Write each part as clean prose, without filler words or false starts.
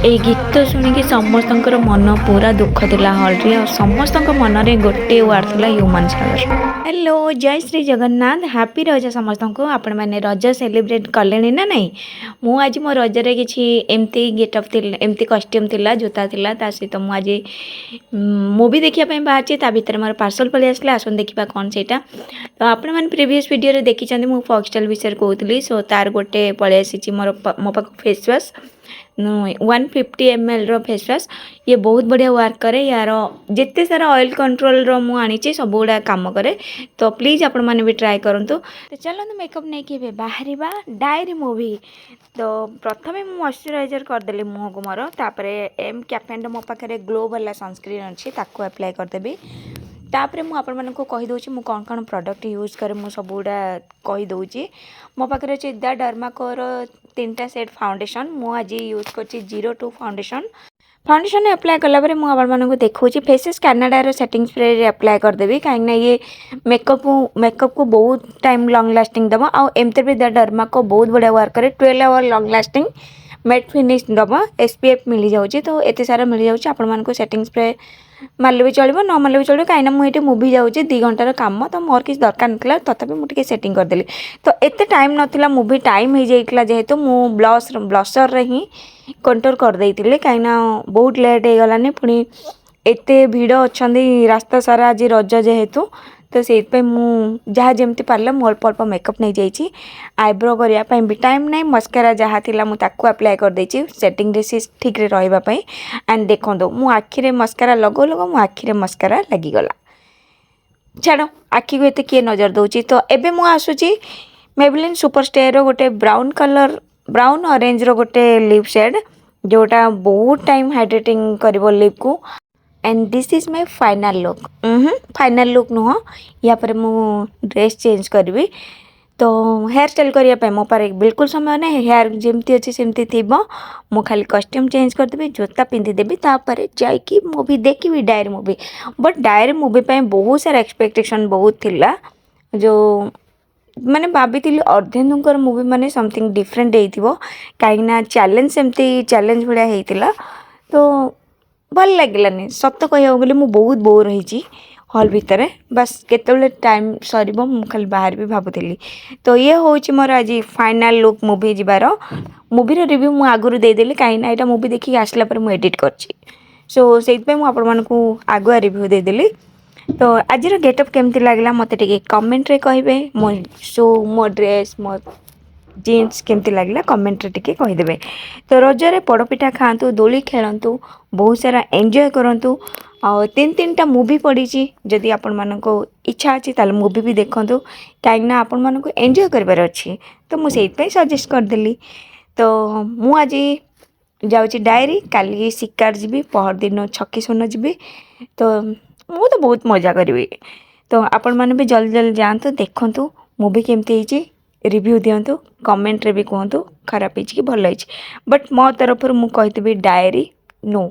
এই गीत शुणिकी समस्त मन पूरा दुख था हल समस्त मन में गोटे वार्ड था ह्यूमन सागर। हेलो जय श्री जगन्नाथ हैप्पी रज समस्त को आपण मैंने रज सेलिब्रेट कले ना नहीं मु आज मो रजरे कि एमती गेटअप एमती कस्ट्यूम थिला जोता थिला ता सहित मु आज मूवी देखिया बाहर ता भीतर मोर पार्सल पलि आसला आसन देखा कौन से तो आपण मैंने प्रीवियस वीडियो रे देखी मु फॉक्सटेल विषय कहती सो तार गोटे पलि आसी मोर मो पाक फेस वाश 150 ml रो फेस वाश ये बहुत बढ़िया वर्क करे यार जिते सारा ऑयल कंट्रोल रो मु आनी सब गुड़ा काम करे तो प्लीज आपण मैंने भी ट्राई करंतु। तो चलो मेकअप नहीं कि बाहर डायरी मूवी तो प्रथम मुझे मॉइस्चराइजर करदेली मुह को मोर तापर एम कैफेन मो पाखे ग्लो वाला सनस्क्रीन अच्छी ताको अप्लाई करदेवी तापर मुझे कहीदे मु कौन कौन प्रोडक्ट यूज करे मु सब गुड़ा कहीदे मो पाखे अच्छे द डर्माकोर 3टा सेट फाउंडेशन मु आज यूज कर 02 फाउंडेशन अप्लाई कलापर मुझे देखा फेसेस कैनाडार सेटिंग स्प्रे अप्लाई करदेवी कहीं ये मेकअप को बहुत टाइम लॉन्ग लास्टिंग दब आमती भी द डर्माको बहुत बढ़िया वर्क करे 12 hour long lasting matte finish दब SPF मिल जाऊँगी तो एत सारा मिल जाऊँगी आपण को सेटिंग स्प्रे मारले भी चलो न मारले भी चलो कहीं मुझे मूवी जाऊँगी 2 घंटार काम तो मोर किसी दरकार ना तथापि मुझे सेटिंग करदेली तो एत टाइम नाला मूवी टाइम हो जाइए जेहेतु मु ब्लशर ही कंट्रोल करदे कहीं बहुत लेट हो गलानी पुणी एत भिड़ अच्छा रास्ता सारा आज रज जेहेतु तो से जहाँ जमी पार्ला मु अल्प अल्प मेकअप नहीं जाइए आईब्रो करने भी टाइम नहीं मस्कारा जहाँ थिला मु ताकू अप्लाई कर देछि सेटिंग रे ठीक रे रहिबा पई एंड देखो मु आखिरे मस्कारा लगो लगो मु आखिरे मस्कारा लगिगला छाड़ आखि को एते किए नजर दौची तो एबे मु आसुची मेबेलिन सुपरस्टार रो गोटे ब्राउन ऑरेंज रो गोटे लिप शेड जोटा बहुत टाइम हाइड्रेटिंग करिवो लिप को and this is my final look नुह या पर मु ड्रेस चेंज करी तो हेयर स्टाइल करने मो पारे बिल्कुल समय ना हेयर जमती अच्छी सेमती थी मु खाली कस्ट्यूम चेंज करदेवी जोता पिंधिदेवी तापर जाकि मूवी देखी diary movie but diary movie बहुत सारा एक्सपेक्टेशन बहुत थिला जो मैंने भाभी अर्धेन्दुकर मूवी माने समथिंग डिफरेंट हो कहीं चैलेंज सेमती चैलेंज भाया होता तो भल लगे सत कह गले मु बहुत बोर होती हॉल भितर बस केतले टाइम सर खाली बाहर भी भावुली तो ये हूँ मोर आज फाइनल लुक मूवी जीवार मूवीर रिव्यू मु आगुरी देदेली कहीं यहाँ मूवी देखिए आसला पर मुझे एडिट कर सो से आपको आगुआ रिव्यू देदेली तो आज गेटअप केमती लगला मत कमेंट रे कहे मो ड्रेस मो जीन्स केमती लगला कमेंट रे टिके कहीदेवे तो रजरे पड़पिठा खातु दोली खेलतु बहुत सारा एंजॉय करंतु और 3-3टा मूवी पड़ी जदि आपण मानको इच्छा अच्छी ताल मूवी भी देखंतु कहीं आपण मानको एंजॉय करबार अच्छी तो मुझे सजेस्ट करदेली तो मु आज जाऊँगी डायरी काली शिकार जी पहर दिन छकी सुन जी तो मु तो बहुत मजा करी तो आपण मैंने भी जल्दी जल्दी जातु देखु मूवी केमती रिव्यू दिंतु कमेंट रे भी कहतु खराब हो कि भल बट मो तरफ मु कही डायरी नो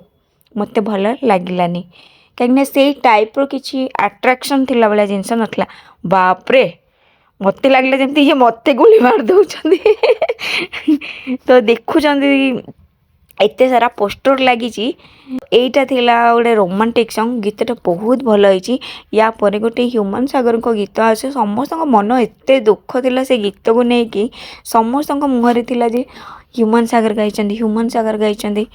मत भल लगिलानी कहीं से टाइप रो किसी अट्रैक्शन थिला वाला जिनस नथला बापरे मत लगला जमती ये मत गुली मार दउछंदी तो देखुछंदी एते सारा पोस्टर लगी एटा थिला गोटे रोमांटिक सॉन्ग गीतटा बहुत भल होइची या परे गोटे ह्यूमन सागर को गीत आसे समस्त मन एते दुख थिला से गीत को लेकिन समस्त मुहरे थिला जे ह्यूमन सागर गाइचंदी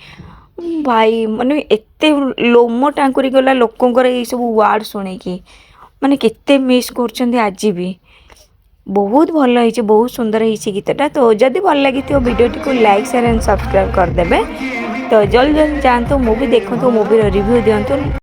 भाई माने एते लोमो टांकुरी गला लोकंकर ये सब वर्ड सुने कि माने केते मिस करछंदी आज भी बहुत भल होइची बहुत सुंदर होइची गीतटा तो जदि भल लगी तो वीडियो को लाइक शेयर एंड सब्सक्राइब कर देबे तो जल्दी जल्दी जानतो मूवी देखो तो मूवी रिव्यू दियंतु।